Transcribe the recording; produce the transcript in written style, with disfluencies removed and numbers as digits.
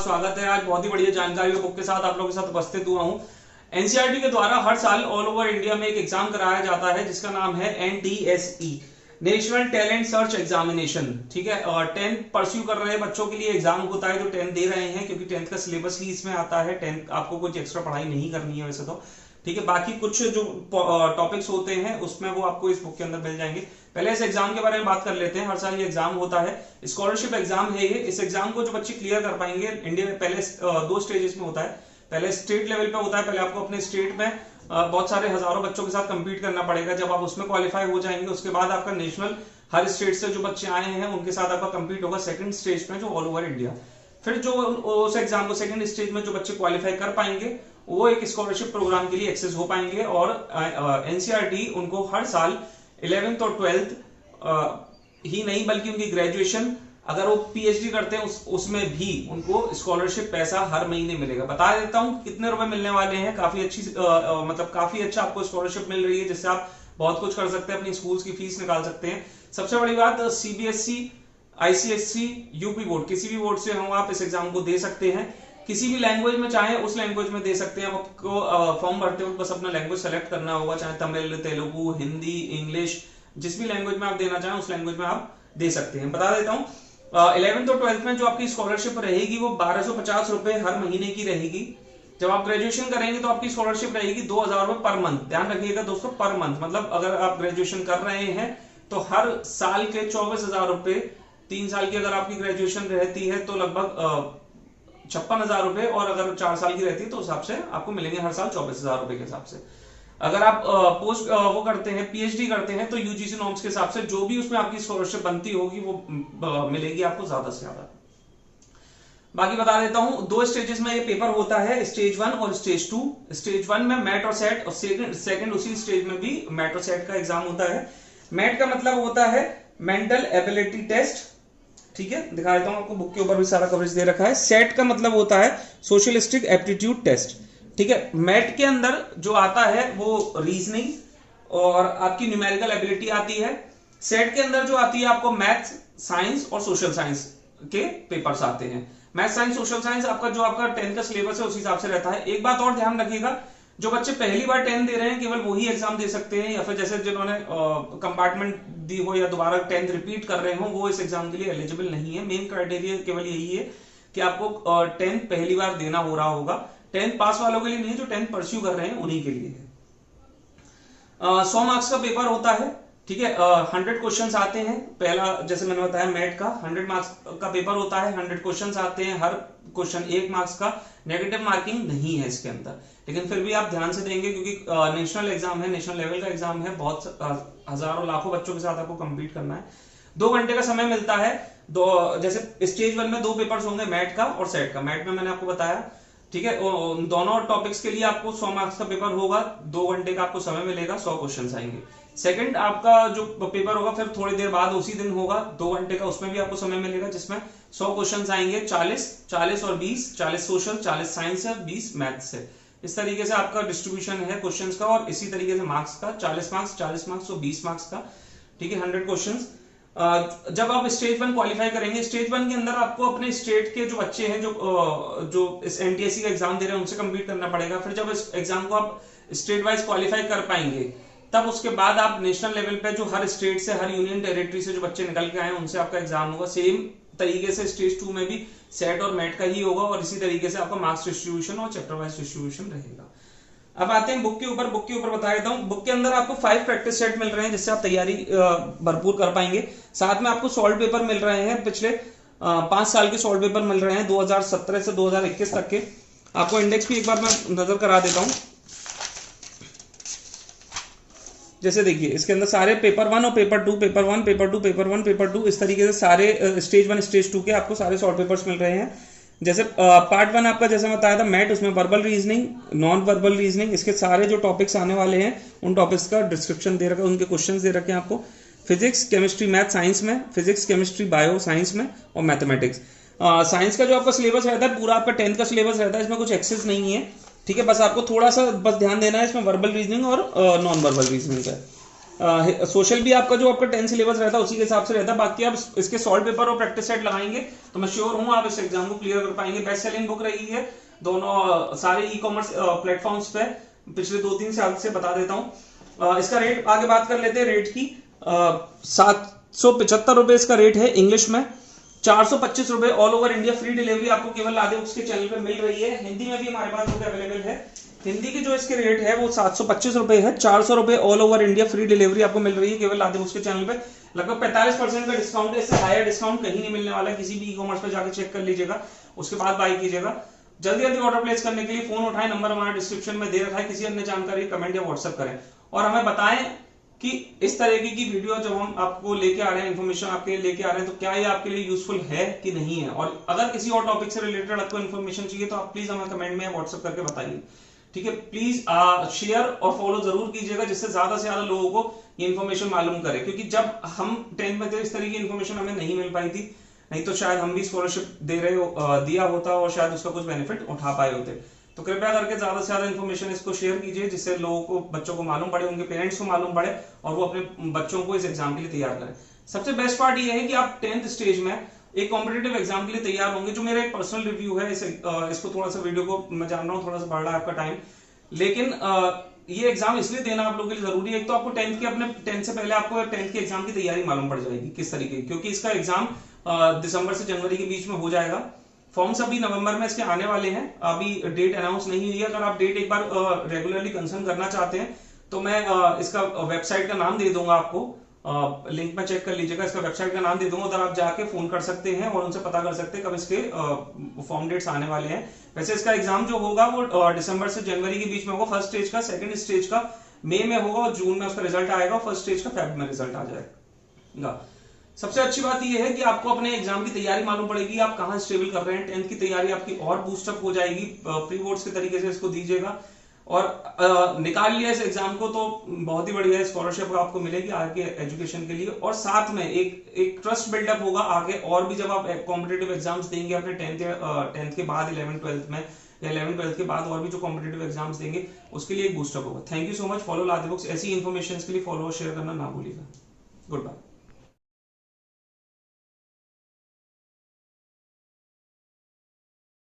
स्वागत है। आज बहुत ही बढ़िया जानकारी और बुक के साथ आप लोगों के साथ उपस्थित हुआ हूं। एनसीईआरटी के द्वारा हर साल ऑल ओवर इंडिया में एक एग्जाम कराया जाता है जिसका नाम है NTSE, national talent search examination. ठीक है, और 10th परस्यू कर रहे बच्चों के लिए एग्जाम होता है, जो 10th दे रहे हैं, क्योंकि 10th का सिलेबस ही इसमें आता है। 10th आपको कुछ एक्स्ट्रा पढ़ाई नहीं करनी है वैसे तो। ठीक है, बाकी कुछ जो टॉपिक्स होते हैं उसमें वो आपको इस बुक के अंदर मिल जाएंगे। पहले इस एग्जाम के बारे में बात कर लेते हैं। हर साल ये एग्जाम होता है, स्कॉलरशिप एग्जाम है ये। इस एग्जाम को जो बच्चे क्लियर कर पाएंगे, इंडिया में पहले 2 स्टेजेस में होता है। पहले स्टेट लेवल पे होता है, पहले आपको अपने स्टेट में बहुत सारे हजारों बच्चों के साथ compete करना पड़ेगा। जब आप उसमें क्वालिफाई हो जाएंगे उसके बाद आपका नेशनल, हर स्टेट से जो बच्चे आए हैं उनके साथ आपका compete होगा सेकंड स्टेज में, जो ऑल ओवर इंडिया। फिर जो उस एग्जाम को सेकंड स्टेज में जो बच्चे क्वालिफाई कर पाएंगे वो एक स्कॉलरशिप प्रोग्राम के लिए एक्सेस हो पाएंगे। और एनसीईआरटी उनको हर साल 11th और 12th ही नहीं बल्कि उनकी ग्रेजुएशन, अगर वो पीएचडी करते हैं उसमें भी उनको स्कॉलरशिप पैसा हर महीने मिलेगा। बता देता हूं कितने रुपए मिलने वाले हैं। काफी अच्छी मतलब काफी अच्छा आपको स्कॉलरशिप मिल रही है, जिससे आप बहुत कुछ कर सकते हैं, अपनी स्कूल्स की फीस निकाल सकते हैं। सबसे बड़ी बात, सीबीएसई, आईसीएसई, यूपी बोर्ड, किसी भी बोर्ड से हो आप इस एग्जाम को दे सकते हैं। किसी भी लैंग्वेज में चाहे उस लैंग्वेज में दे सकते हैं। आपको फॉर्म भरते वक्त बस अपना लैंग्वेज सेलेक्ट करना होगा, चाहे तमिल, तेलुगु, हिंदी, इंग्लिश, जिस भी लैंग्वेज में आप देना चाहें उस लैंग्वेज में आप दे सकते हैं। बता देता हूं 11th और 12th में जो आपकी स्कॉलरशिप रहेगी वो 1250 रुपए हर महीने की रहेगी। जब आप ग्रेजुएशन करेंगे तो आपकी स्कॉलरशिप रहेगी 2000 रुपए पर मंथ। ध्यान रखिएगा दोस्तों, पर मंथ। मतलब अगर आप ग्रेजुएशन कर रहे हैं तो हर साल के 24,000 रुपए, 3 साल की अगर आपकी ग्रेजुएशन रहती है तो लगभग 56,000 रुपए, और अगर 4 साल की रहती है तो उस हिसाब से आपको मिलेंगे हर साल 24,000 रुपए के हिसाब से। अगर आप पोस्ट वो करते हैं, पीएचडी करते हैं, तो यूजीसी नॉर्म्स के हिसाब से जो भी उसमें आपकी स्कॉलरशिप बनती होगी वो मिलेगी आपको ज्यादा से ज्यादा। बाकी बता देता हूं, 2 स्टेजेस में ये पेपर होता है, स्टेज 1 और स्टेज 2। स्टेज 1 में मैट और सेट, और सेकंड उसी स्टेज में भी मैट और सेट का एग्जाम होता है। मैट का मतलब होता है मेंटल एबिलिटी टेस्ट। ठीक है, दिखा देता हूं आपको, बुक के ऊपर भी सारा कवरेज दे रखा है। सेट का मतलब होता है सोशलिस्टिक एप्टीट्यूड टेस्ट। ठीक है, मैट के अंदर जो आता है वो रीजनिंग और आपकी न्यूमेरिकल एबिलिटी आती है। सेट के अंदर जो आती है आपको मैथ्स, साइंस और सोशल साइंस के पेपर्स आते हैं। मैथ, साइंस, सोशल साइंस आपका जो आपका 10th का सिलेबस है उस हिसाब से रहता है। एक बात और ध्यान रखिएगा, जो बच्चे पहली बार 10th दे रहे हैं केवल वही एग्जाम दे सकते हैं, या फिर जैसे जिन्होंने कंपार्टमेंट दी हो या दोबारा 10th रिपीट कर रहे हो वो इस एग्जाम के लिए एलिजिबल नहीं है। मेन क्राइटेरिया केवल यही है कि आपको 10th पहली बार देना हो रहा होगा। 10th पास वालों के लिए नहीं है, जो 10th परस्यू कर रहे हैं उन्हीं के लिए है। 100 मार्क्स का पेपर होता है। ठीक है, 100 क्वेश्चंस आते हैं। पहला जैसे मैंने बताया मैट का 100 मार्क्स का पेपर होता है, 100 क्वेश्चंस आते हैं। हर क्वेश्चन 1 मार्क्स का, नेगेटिव मार्किंग नहीं है इसके अंदर, लेकिन फिर भी आप ध्यान से देंगे क्योंकि नेशनल एग्जाम है, नेशनल लेवल का एग्जाम है। बहुत हजारों लाखों बच्चों के साथ आपको कंपीट करना है। 2 घंटे का समय मिलता है। जैसे स्टेज 1 में 2 पेपर्स होंगे, मैट का और सेट का। मैट में मैंने आपको बताया, ठीक है, दोनों टॉपिक्स के लिए आपको 100 मार्क्स का पेपर होगा। 2 घंटे का आपको समय मिलेगा, 100 क्वेश्चंस आएंगे। सेकंड आपका जो पेपर होगा फिर थोड़ी देर बाद उसी दिन होगा, 2 घंटे का, उसमें भी आपको समय मिलेगा, जिसमें 100 क्वेश्चंस आएंगे। 40 और 20, 40 सोशल, 40 साइंस है, 20 मैथ्स है। इस तरीके से आपका डिस्ट्रीब्यूशन है क्वेश्चंस का, और इसी तरीके से मार्क्स का 40 मार्क्स तो 20 मार्क्स का। ठीक है, 100 क्वेश्चंस। जब आप स्टेज 1 क्वालिफाई करेंगे, स्टेज 1 के अंदर आपको अपने स्टेट के जो बच्चे हैं जो इस एनटीएससी का एग्जाम दे रहे हैं उनसे कम्पीट करना पड़ेगा। फिर जब इस एग्जाम को आप स्टेट वाइज क्वालिफाई कर पाएंगे, तब उसके बाद आप नेशनल लेवल पे जो हर स्टेट से, हर यूनियन टेरिटरी से जो बच्चे निकल के आए हैं उनसे आपका एग्जाम होगा। सेम तरीके से स्टेज 2 में भी सेट और मैट का ही होगा, और इसी तरीके से आपका मार्क्स डिस्ट्रीब्यूशन और चैप्टर वाइज डिस्ट्रीब्यूशन रहेगा। अब आते हैं बुक के ऊपर। बुक के ऊपर बता देता हूं, बुक के अंदर आपको 5 प्रैक्टिस सेट मिल रहे हैं जिससे आप तैयारी भरपूर कर पाएंगे। साथ में आपको सॉल्व पेपर मिल रहे हैं, पिछले 5 साल के सॉल्व पेपर मिल रहे हैं, 2017 से 2021 तक के। आपको इंडेक्स भी एक बार मैं नजर करा देता हूं। जैसे देखिए, इसके अंदर सारे पेपर 1 और paper 2, paper 1, paper 2, paper 1, paper 2, इस तरीके से सारे स्टेज 1, स्टेज 2 के आपको सारे सॉल्व पेपर्स मिल रहे हैं। जैसे पार्ट 1 आपका जैसे बताया था मैट, उसमें verbal reasoning, non verbal reasoning, इसके सारे जो टॉपिक्स आने वाले हैं उन टॉपिक्स का डिस्क्रिप्शन दे रखा है, उनके क्वेश्चंस दे रखे हैं आपको। फिजिक्स, केमिस्ट्री, मैथ साइंस में, फिजिक्स, केमिस्ट्री, बायो साइंस में, और मैथमेटिक्स। साइंस का जो आपका सिलेबस रहता है पूरा आपका 10th का सिलेबस रहता है, इसमें कुछ एक्सेस नहीं है। ठीक है, बस आपको थोड़ा सा बस ध्यान देना है इसमें वर्बल रीजनिंग और नॉन वर्बल रीजनिंग का। सोशल भी आपका जो आपका 10 सिलेबस रहता है उसी के हिसाब से रहता है। बाकी आप इसके सॉल्व पेपर और प्रैक्टिस सेट लगाएंगे तो मैं श्योर हूं आप इस एग्जाम को क्लियर कर पाएंगे। बेस्ट सेलिंग बुक रही है दोनों सारे ई कॉमर्स प्लेटफॉर्म्स पे पिछले 2-3 साल से, बता देता हूं। इसका रेट आगे बात कर लेते हैं रेट की। 775 रुपए इसका रेट है इंग्लिश में, 425 रुपए all over India free delivery आपको केवल लादे बुक्स के चैनल पे मिल रही है। हिंदी में भी हमारे पास बुक अवेलेबल है। हिंदी की जो इसके रेट है वो 725 रुपए है, 400 रुपए all over India free delivery आपको मिल रही है केवल लादे बुक्स के चैनल पे। लगभग 45% का डिस्काउंट है, इससे हायर डिस्काउंट कहीं नहीं मिलने वाला है। किसी भी ई कॉमर्स पे जाकर चेक कर लीजिएगा, उसके बाद बाय कीजिएगा। जल्दी जल्दी ऑर्डर प्लेस करने के लिए फोन उठाएं, नंबर हमारा डिस्क्रिप्शन में दे रखा है। किसी अन्य जानकारी कमेंट या व्हाट्सएप करें और हमें बताएं कि इस तरीके की वीडियो जब हम आपको लेके आ रहे हैं, इन्फॉर्मेशन आपके लिए लेके आ रहे हैं, तो क्या ये आपके लिए यूजफुल है कि नहीं है। और अगर किसी और टॉपिक से रिलेटेड आपको इन्फॉर्मेशन चाहिए तो आप प्लीज हमें कमेंट में व्हाट्सएप करके बताइए, ठीक है। प्लीज शेयर और फॉलो जरूर कीजिएगा जिससे ज्यादा से ज्यादा लोगों को ये इन्फॉर्मेशन मालूम करे, क्योंकि जब हम 10th में थे इस तरह की इन्फॉर्मेशन हमें नहीं मिल पाई थी, नहीं तो शायद हम भी स्कॉलरशिप दिया होता और शायद उसका कुछ बेनिफिट उठा पाए होते। तो कृपया करके ज्यादा से ज्यादा इन्फॉर्मेशन इसको शेयर कीजिए जिससे लोगों को, बच्चों को मालूम पड़े, उनके पेरेंट्स को मालूम पड़े और वो अपने बच्चों को इस एग्जाम के लिए तैयार करें। सबसे बेस्ट पार्ट ये है कि आप 10th स्टेज में एक कॉम्पिटेटिव एग्जाम के लिए तैयार होंगे। जो मेरा एक पर्सनल रिव्यू है, इसको थोड़ा सा वीडियो को मैं जान रहा हूँ थोड़ा सा बढ़ रहा है आपका टाइम, लेकिन ये एग्जाम इसलिए देना आप लोगों के लिए जरूरी है। एक तो आपको 10th के अपने 10th से पहले आपको 10th के एग्जाम की तैयारी मालूम पड़ जाएगी किस तरीके की, क्योंकि इसका एग्जाम दिसंबर से जनवरी के बीच में हो जाएगा। फॉर्म्स अभी नवंबर में इसके आने वाले हैं, अभी डेट अनाउंस नहीं हुई है। अगर आप डेट एक बार रेगुलरली कंसर्न करना चाहते हैं तो मैं इसका वेबसाइट का नाम दे दूंगा आपको, लिंक में चेक कर लीजिएगा। इसका वेबसाइट का नाम दे दूंगा, उधर आप जाके फोन कर सकते हैं और उनसे पता कर सकते हैं कब इसके फॉर्म डेट्स आने वाले हैं। वैसे इसका एग्जाम जो होगा वो दिसंबर से जनवरी के बीच में होगा। फर्स्ट स्टेज का, सेकंड स्टेज का मई में होगा और जून में उसका रिजल्ट आएगा। फर्स्ट स्टेज का फेब में रिजल्ट आ जाएगा। सबसे अच्छी बात यह है कि आपको अपने एग्जाम की तैयारी मालूम पड़ेगी, आप कहां स्टेबल कर रहे हैं। 10th की तैयारी आपकी और बूस्टअप हो जाएगी, प्री बोर्ड्स के तरीके से इसको दीजिएगा और निकाल लिया इस एग्जाम को तो बहुत ही बढ़िया स्कॉलरशिप आपको मिलेगी आगे एजुकेशन के लिए। और साथ में एक ट्रस्ट बिल्डअप होगा आगे, और भी जब आप कॉम्पिटेटिव एग्जाम्स देंगे अपने 10th के बाद 11th-12th में, या 11th-12th के बाद और भी जो कॉम्पिटेटिव एग्जाम्स देंगे उसके लिए एक बूस्टअप होगा। Thank you so much. Follow लादे बुक्स। ऐसी इन्फॉर्मेशन के लिए फॉलो और शेयर करना ना भूलिएगा। Good bye.